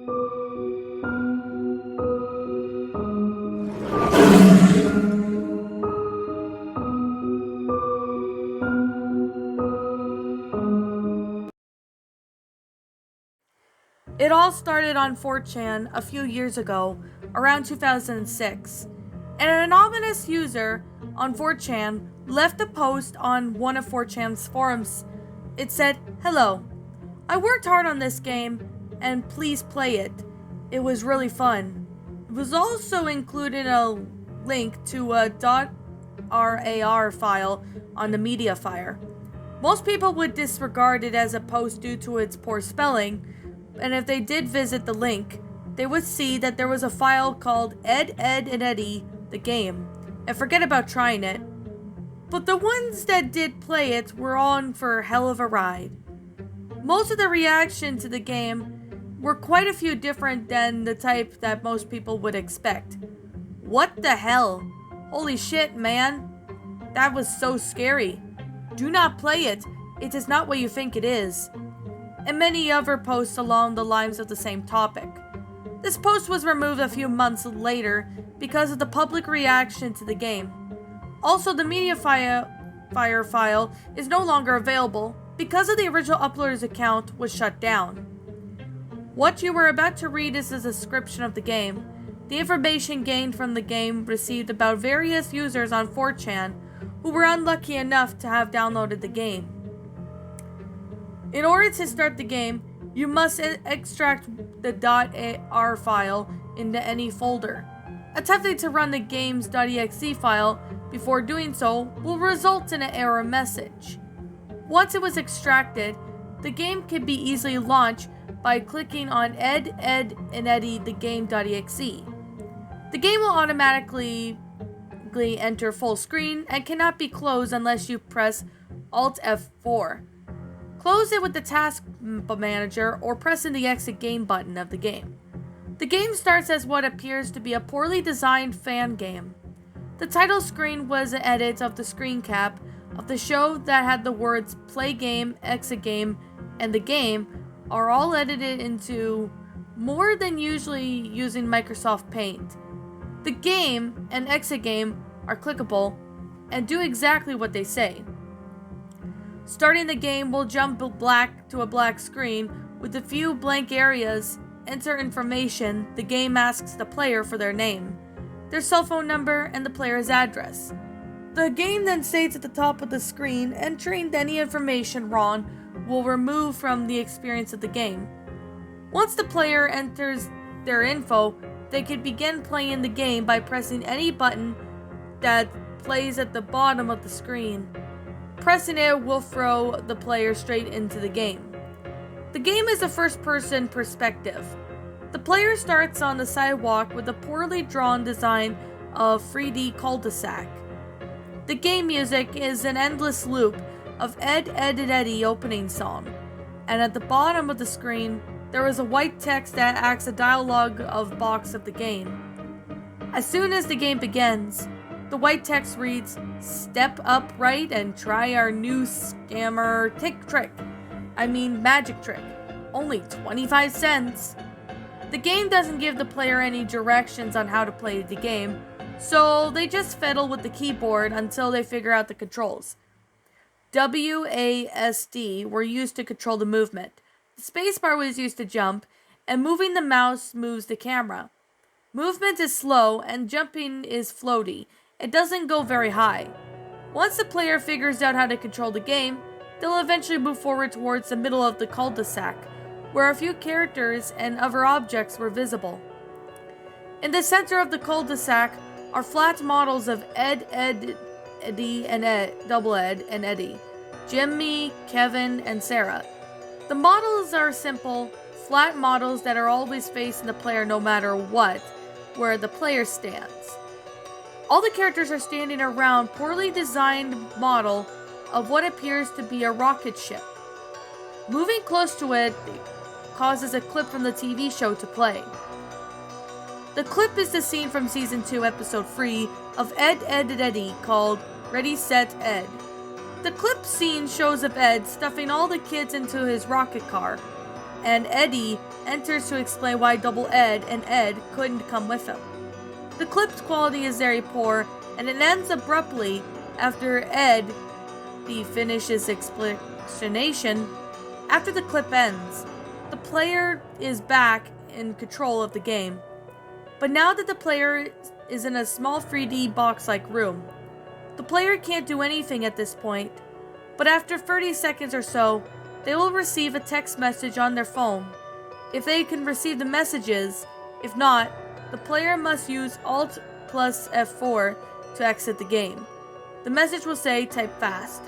It all started on 4chan a few years ago, around 2006, and an anonymous user on 4chan left a post on one of 4chan's forums. It said, "Hello, I worked hard on this game, and please play it. It was really fun." It was also included a link to a .rar file on the Mediafire. Most people would disregard it as a post due to its poor spelling, and if they did visit the link, they would see that there was a file called Ed, and Eddy, the game, and forget about trying it. But the ones that did play it were on for a hell of a ride. Most of the reaction to the game were quite a few different than the type that most people would expect. "What the hell? Holy shit, man. That was so scary. Do not play it. It is not what you think it is." And many other posts along the lines of the same topic. This post was removed a few months later because of the public reaction to the game. Also, the Mediafire file is no longer available because of the original uploader's account was shut down. What you were about to read is a description of the game. The information gained from the game received about various users on 4chan who were unlucky enough to have downloaded the game. In order to start the game, you must extract the .ar file into any folder. Attempting to run the game's .exe file before doing so will result in an error message. Once it was extracted, the game can be easily launched by clicking on Ed, and Eddy the game.exe. The game will automatically enter full screen and cannot be closed unless you press Alt F4. Close it with the task manager or pressing the exit game button of the game. The game starts as what appears to be a poorly designed fan game. The title screen was an edit of the screen cap of the show that had the words "play game," "exit game," and "the game" are all edited into more than usually using Microsoft Paint. The game and exit game are clickable and do exactly what they say. Starting the game will jump black to a black screen with a few blank areas. Enter information. The game asks the player for their name, their cell phone number, and the player's address. The game then states at the top of the screen, entering any information wrong will remove from the experience of the game. Once the player enters their info, they can begin playing the game by pressing any button that plays at the bottom of the screen. Pressing it will throw the player straight into the game. The game is a first-person perspective. The player starts on the sidewalk with a poorly drawn design of 3D cul-de-sac. The game music is an endless loop of Ed, and Eddy opening song, and at the bottom of the screen there is a white text that acts a dialogue of box of the game. As soon as the game begins, the white text reads, "Step up right and try our new scammer magic trick. Only 25 cents. The game doesn't give the player any directions on how to play the game, so they just fiddle with the keyboard until they figure out the controls. WASD were used to control the movement. The spacebar was used to jump, and moving the mouse moves the camera. Movement is slow, and jumping is floaty. It doesn't go very high. Once the player figures out how to control the game, they'll eventually move forward towards the middle of the cul-de-sac, where a few characters and other objects were visible. In the center of the cul-de-sac are flat models of Ed, Eddy, and Double Ed and Eddy, Jimmy, Kevin, and Sarah. The models are simple, flat models that are always facing the player no matter what, where the player stands. All the characters are standing around poorly designed model of what appears to be a rocket ship. Moving close to it causes a clip from the TV show to play. The clip is the scene from Season 2, Episode 3 of Ed, and Eddy called Ready, Set, Ed. The clip scene shows of Ed stuffing all the kids into his rocket car. and Eddy enters to explain why Double Ed and Ed couldn't come with him. The clip's quality is very poor, and it ends abruptly after Eddy finishes explanation. After the clip ends, the player is back in control of the game. But now that the player is in a small 3D box-like room, the player can't do anything at this point, but after 30 seconds or so, they will receive a text message on their phone. If they can receive the messages, if not, the player must use Alt plus F4 to exit the game. The message will say, "Type fast."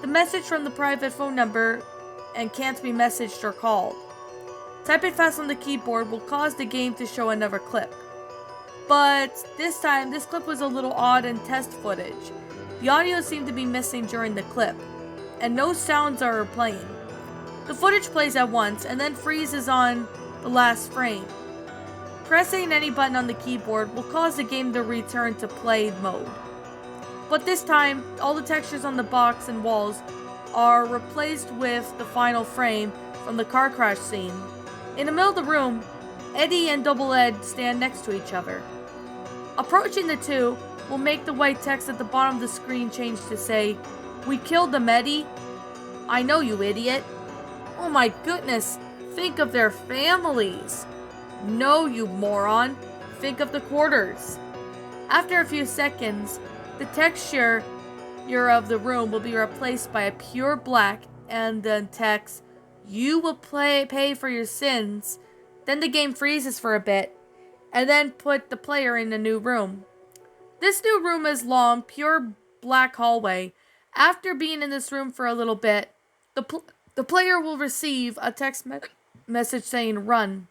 The message from the private phone number and can't be messaged or called. Type it fast on the keyboard will cause the game to show another clip. But this time, this clip was a little odd in test footage. The audio seemed to be missing during the clip, and no sounds are playing. The footage plays at once and then freezes on the last frame. Pressing any button on the keyboard will cause the game to return to play mode. But this time, all the textures on the box and walls are replaced with the final frame from the car crash scene. In the middle of the room, Eddy and Double Ed stand next to each other. Approaching the two will make the white text at the bottom of the screen change to say, "We killed them, Eddy." "I know, you idiot." "Oh my goodness, think of their families." "No, you moron, think of the quarters." After a few seconds, the texture of the room will be replaced by a pure black and the text, "You will pay for your sins." Then the game freezes for a bit, and then put the player in a new room. This new room is long, pure black hallway. After being in this room for a little bit, the player will receive a text message saying "Run."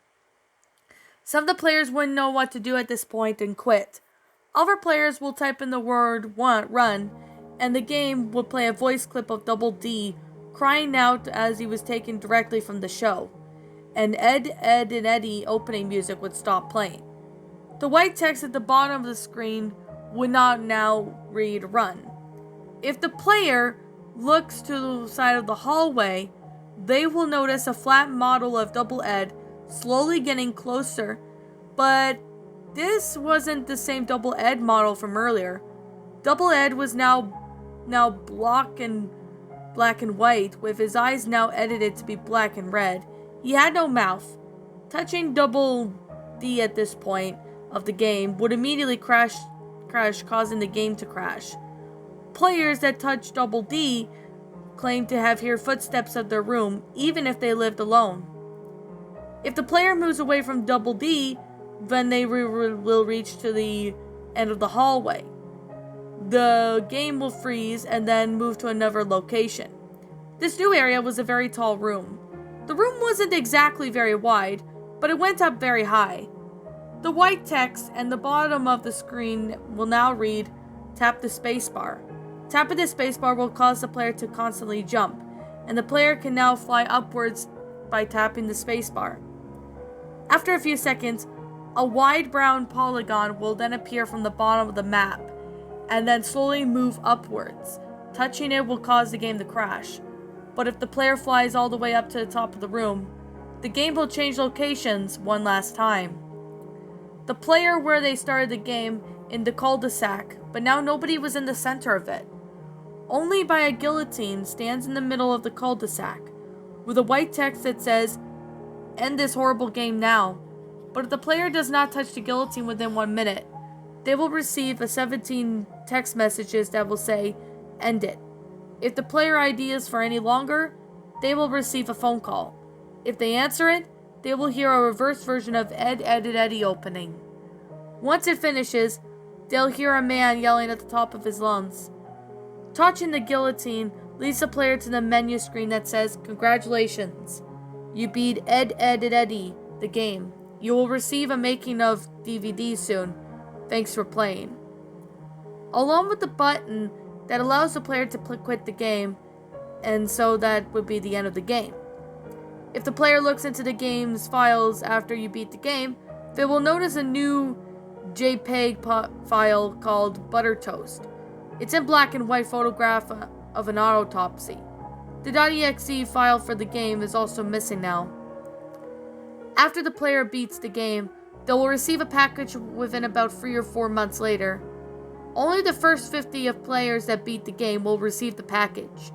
Some of the players wouldn't know what to do at this point and quit. Other players will type in the word "run," and the game will play a voice clip of Double D crying out as he was taken directly from the show, and Ed, and Eddy opening music would stop playing. The white text at the bottom of the screen would not now read "Run." If the player looks to the side of the hallway, they will notice a flat model of Double Ed slowly getting closer, but this wasn't the same Double Ed model from earlier. Double Ed was now black and white, with his eyes now edited to be black and red. He had no mouth. Touching Double D at this point of the game would immediately crash, causing the game to crash. Players that touch Double D claim to have heard footsteps of their room, even if they lived alone. If the player moves away from Double D, then they will reach to the end of the hallway. The game will freeze and then move to another location. This new area was a very tall room. The room wasn't exactly very wide, but it went up very high. The white text and the bottom of the screen will now read, "Tap the spacebar." Tapping the spacebar will cause the player to constantly jump, and the player can now fly upwards by tapping the spacebar. After a few seconds, a wide brown polygon will then appear from the bottom of the map, and then slowly move upwards. Touching it will cause the game to crash. But if the player flies all the way up to the top of the room, the game will change locations one last time. The player where they started the game in the cul-de-sac, but now nobody was in the center of it. Only by a guillotine stands in the middle of the cul-de-sac, with a white text that says, "End this horrible game now." But if the player does not touch the guillotine within 1 minute, they will receive 17 text messages that will say, "End it." If the player ID is for any longer, they will receive a phone call. If they answer it, they will hear a reverse version of Ed, Ed, and Eddy opening. Once it finishes, they'll hear a man yelling at the top of his lungs. Touching the guillotine leads the player to the menu screen that says, "Congratulations, you beat Ed, Ed, and Eddy, the game. You will receive a making of DVD soon. Thanks for playing." Along with the button that allows the player to quit the game, and so that would be the end of the game. If the player looks into the game's files after you beat the game, they will notice a new JPEG file called Butter Toast. It's in black and white photograph of an autopsy. The .exe file for the game is also missing now. After the player beats the game, they will receive a package within about 3 or 4 months later. Only the first 50 of players that beat the game will receive the package.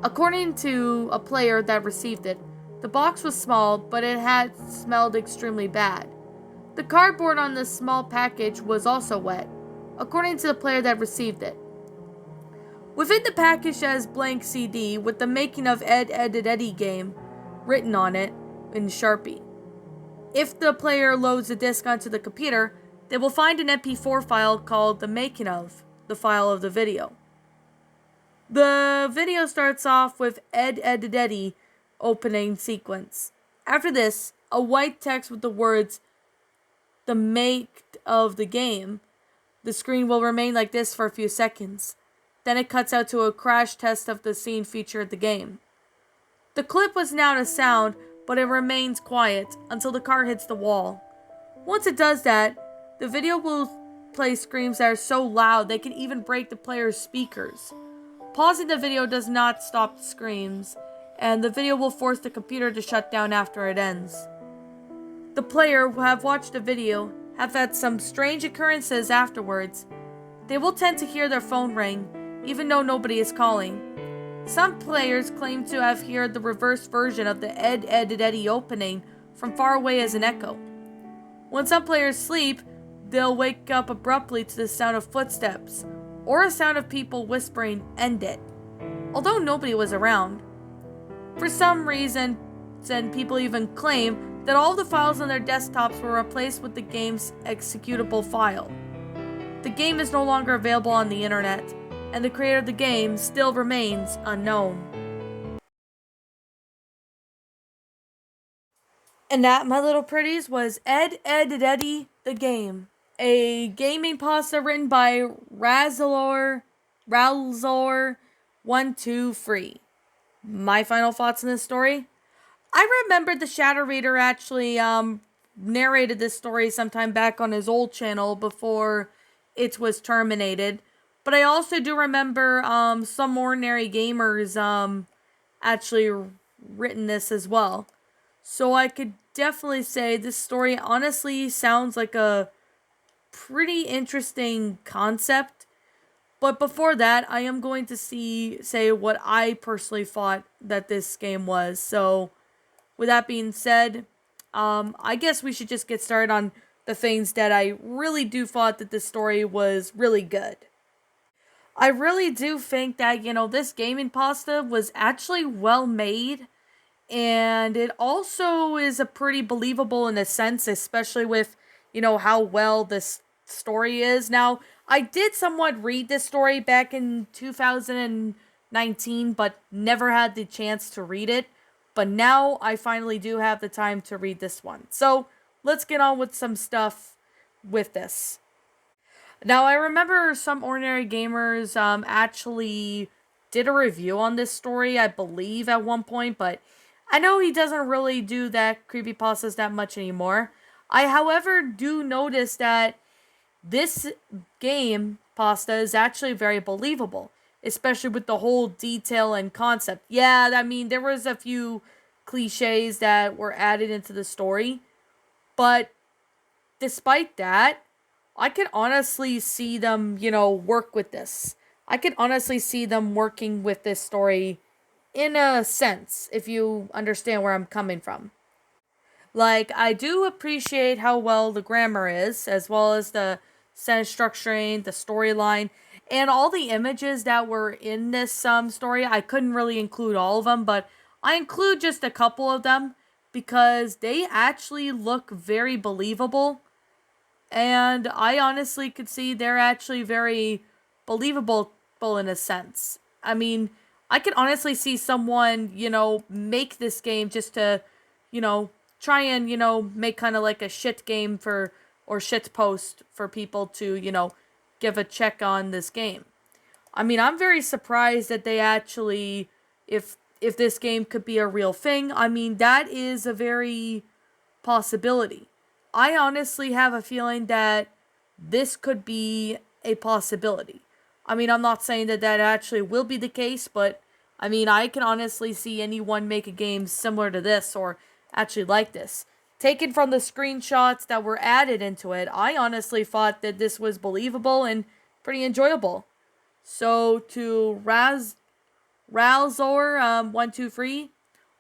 According to a player that received it, the box was small, but it had smelled extremely bad. The cardboard on the small package was also wet, according to the player that received it. Within the package is blank CD with the making of Eddy game written on it in Sharpie. If the player loads the disc onto the computer, they will find an MP4 file called the making of, the file of the video. The video starts off with Eddy opening sequence. After this, a white text with the words, the make of the game. The screen will remain like this for a few seconds. Then it cuts out to a crash test of the scene featured the game. The clip was now to sound, but it remains quiet until the car hits the wall. Once it does that, the video will play screams that are so loud they can even break the player's speakers. Pausing the video does not stop the screams, and the video will force the computer to shut down after it ends. The player who have watched the video have had some strange occurrences afterwards. They will tend to hear their phone ring, even though nobody is calling. Some players claim to have heard the reverse version of the Eddy opening from far away as an echo. When some players sleep, they'll wake up abruptly to the sound of footsteps, or a sound of people whispering, "End it," although nobody was around. For some reason, people even claim that all the files on their desktops were replaced with the game's executable file. The game is no longer available on the internet, and the creator of the game still remains unknown. And that, my little pretties, was Eddy the game. A gaming pasta written by Ralzor123. My final thoughts on this story? I remember the Shadow Reader actually narrated this story sometime back on his old channel before it was terminated. But I also do remember some ordinary gamers actually written this as well. So I could definitely say this story honestly sounds like a pretty interesting concept. But before that, I am going to say what I personally thought that this game was. So with that being said, I guess we should just get started on the things that I really do thought that this story was really good. I really do think that, this gaming pasta was actually well made, and it also is a pretty believable in a sense, especially with, how well this story is. Now, I did somewhat read this story back in 2019, but never had the chance to read it. But now I finally do have the time to read this one. So let's get on with some stuff with this. Now, I remember some ordinary gamers actually did a review on this story, I believe, at one point, but I know he doesn't really do that creepypastas that much anymore. I, however, do notice that this game pasta is actually very believable, especially with the whole detail and concept. Yeah, I mean, there was a few cliches that were added into the story, but despite that, I could honestly see them, work with this. I could honestly see them working with this story in a sense, if you understand where I'm coming from. Like, I do appreciate how well the grammar is, as well as the sentence structuring, the storyline, and all the images that were in this story. I couldn't really include all of them, but I include just a couple of them because they actually look very believable. And I honestly could see they're actually very believable in a sense. I mean, I could honestly see someone, make this game just to, try and, make kind of like a shit game or shit post for people to, give a check on this game. I mean, I'm very surprised that they actually, if this game could be a real thing, I mean, that is a very possibility. I honestly have a feeling that this could be a possibility. I mean, I'm not saying that actually will be the case, but I mean, I can honestly see anyone make a game similar to this or actually like this. taken from the screenshots that were added into it, I honestly thought that this was believable and pretty enjoyable. So to Ralzor123,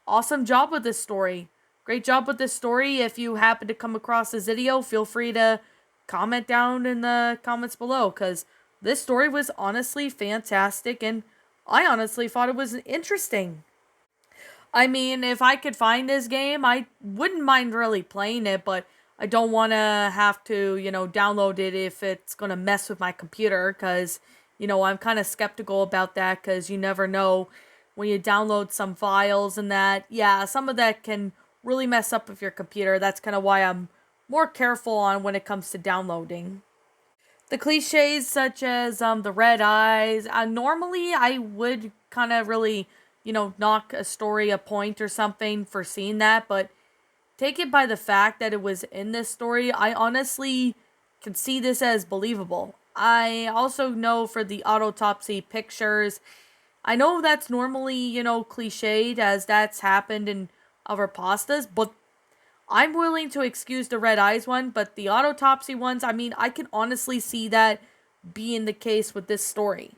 awesome job with this story. Great job with this story. If you happen to come across this video, feel free to comment down in the comments below, because this story was honestly fantastic and I honestly thought it was interesting. I mean, if I could find this game, I wouldn't mind really playing it, but I don't want to have to, download it if it's going to mess with my computer, because, I'm kind of skeptical about that, because you never know when you download some files and that, yeah, some of that can really mess up with your computer. That's kind of why I'm more careful on when it comes to downloading. The cliches such as the red eyes, normally I would kind of really, knock a story a point or something for seeing that, but take it by the fact that it was in this story, I honestly can see this as believable. I also know for the autopsy pictures, I know that's normally, cliched as that's happened in other pastas, but I'm willing to excuse the red eyes one, but the autopsy ones, I mean, I can honestly see that being the case with this story.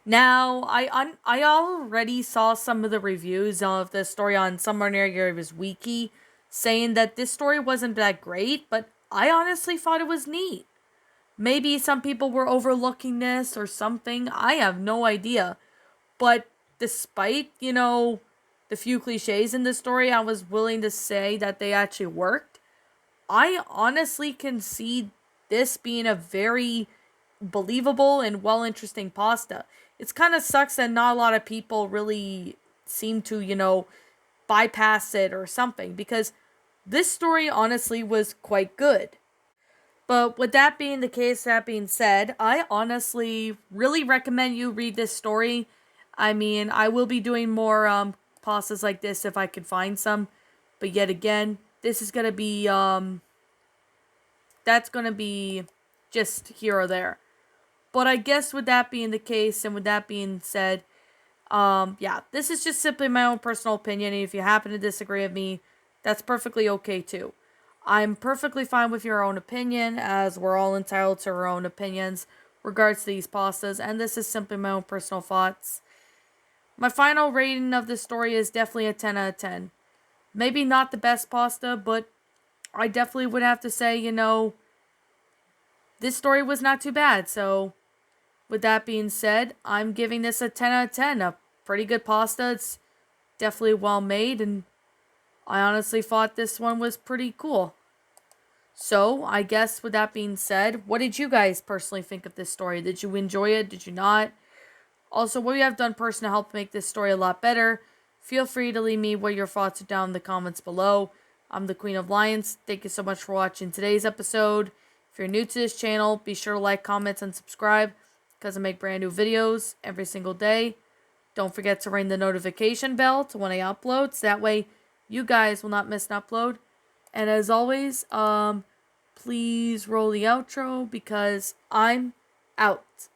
Now, I already saw some of the reviews of this story on Somewhere Near Yours Wiki saying that this story wasn't that great, but I honestly thought it was neat. Maybe some people were overlooking this or something. I have no idea. But despite, the few cliches in the story, I was willing to say that they actually worked. I honestly can see this being a very believable and well interesting pasta. It's kind of sucks that not a lot of people really seem to, bypass it or something, because this story honestly was quite good. But with that being the case, that being said, I honestly really recommend you read this story. I mean, I will be doing more pastas like this if I can find some. But yet again, this is going to be, that's going to be just here or there. But I guess with that being the case and with that being said, yeah, this is just simply my own personal opinion. And if you happen to disagree with me, that's perfectly okay too. I'm perfectly fine with your own opinion, as we're all entitled to our own opinions regards to these pastas, and this is simply my own personal thoughts. My final rating of this story is definitely a 10 out of 10. Maybe not the best pasta, but I definitely would have to say, this story was not too bad. So, with that being said, I'm giving this a 10 out of 10. A pretty good pasta. It's definitely well made, and I honestly thought this one was pretty cool. So, I guess with that being said, what did you guys personally think of this story? Did you enjoy it? Did you not? Also, what you have done personally to help make this story a lot better? Feel free to leave me what your thoughts are down in the comments below. I'm the Queen of Lions. Thank you so much for watching today's episode. If you're new to this channel, be sure to like, comment, and subscribe, because I make brand new videos every single day. Don't forget to ring the notification bell to when I upload, so that way you guys will not miss an upload. And as always, please roll the outro, because I'm out.